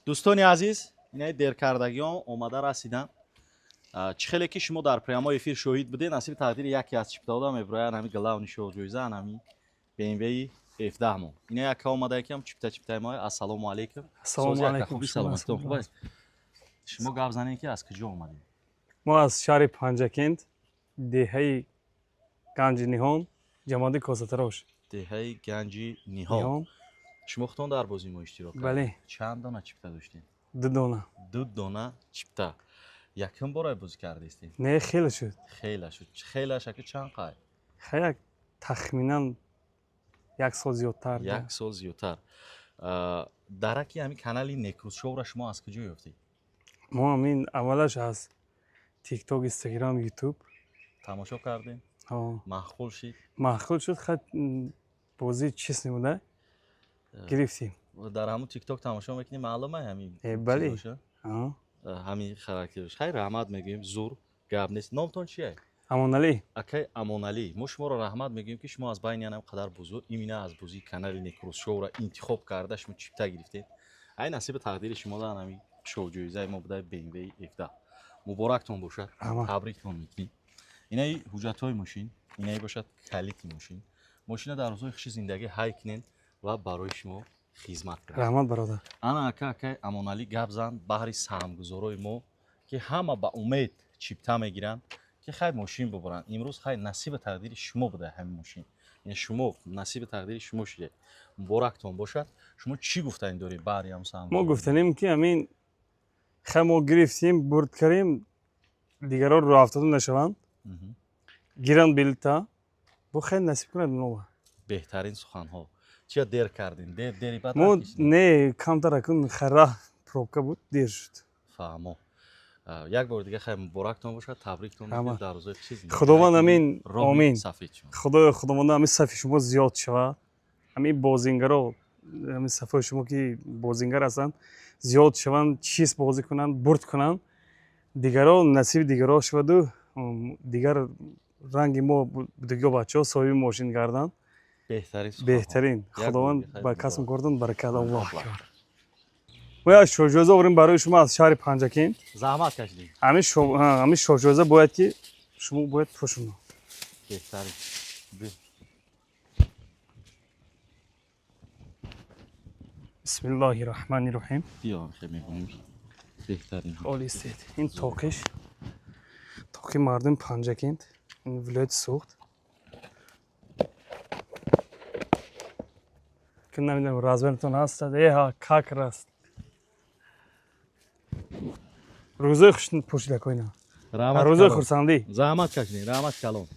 دوستانی عزیز، اینای درکردگیان اومده رسیدن. چه خیلی که شما در پیام‌های افیر شاهد بودین، نصیب تقدیر یکی از چیپتا بودم ابراهیم همی گلاونی شو جویزه همی BMW 17 مون. اینا یک اومده یکم چیپتا ما. السلام علیکم. السلام علیکم. سلامتون خوبه. شما گپ زنین که از کجا اومدین؟ ما از شهر پنجکند، دهه گنج نیهام، جماعت کوساتراش. دهه گنج نیهام. شما خودتون در بازی ما اشتراک کردین؟ بله. چند دانه چیپتا داشتین؟ دو دانه چیپتا. یکم برای بازی کرده استین؟ نه خیلی شد. خیلی شد. خیلی شد که چند قای؟ خیلی تخمینا یک سال زیادتر. یک سال زیادتر. درکی همین کانالی نکروز شو را شما از کجا یافتی؟ ما همین اولش از تیک توک، اینستاگرام، یوتیوب تماشا کردین؟ مخول شد؟ مخول شد. خیلی بازی چیز نموده گرفتیم. در همون تیک توک تماشا میکنیم معلومه همین. بله. همین خاراکترش. خیر رحمت میگیم زور گپ نیست. نامتون چیه؟ امانعلی. اکی امانعلی. ما شما را رحمت میگیم که شما از بین هم قدر بزرگ ایمینه از بازی کانال نکروز شو را انتخاب کرده شما چیپتا گرفتین. ای نصیب تقدیر شما در همین شو جایزه ما بوده BMW 17. مبارکتون باشه. تبریکتون میکنیم. اینای حجت‌های ماشین، اینای باشد کلیت ماشین. ماشین در روزهای خوش زندگی های کنین و برای شما خدمت کنین. رحمت برادر. انا اکا امانعلی گپ زن بهر سهمگذارای ما که همه با امید چیپتا میگیرن که خیر ماشین ببرن. امروز خیر نصیب تقدیر شما بوده همین ماشین. یعنی شما نصیب تقدیر شما شده. مبارکتون باشد. شما چی گفتین داری بهر هم سهمگذار؟ ما گفتیم که همین خیر ما گرفتیم برد کردیم دیگران رو افتادن نشوند. گیرن بلیطا بو خیلی نصیب کنه نو. بهترین سخن ها. چیا دیر کردین؟ دیر بعد ما نه کمتر اکن خراب پروبکا بود دیر شد. فهمو. یک بار دیگه خیلی مبارکتون باشه. تبریکتون میگم در روزهای چیزی. خداوند امین. آمین. خداوند امین صفی شما زیاد شود. همین بازیگرا همین صفای شما که بازیگر هستند زیاد شوند چیز بازی کنند برد کنند دیگران نصیب دیگران شود و دیگر رنگ ما دیگه بچه‌ها صاحب ماشین گردن بهترین خداوند با کسم کردن برکت الله اکبر. ما شوجوزه آوریم برای شما از شهر پنجکند. زحمت کشیدین. همین شوجوزه باید که شما باید پوشون. بهترین. بسم الله الرحمن الرحیم. بیا خیلی می‌کنیم. بهترین. خالی است. این توکش توکی مردم پنجکند. این ولایت سوخت. که نمیدونم رازورتون هست ها کاکر است. روزه خوش پوشیده کنه. روزه خورسندی. زحمت کشیدین. رحمت کلام.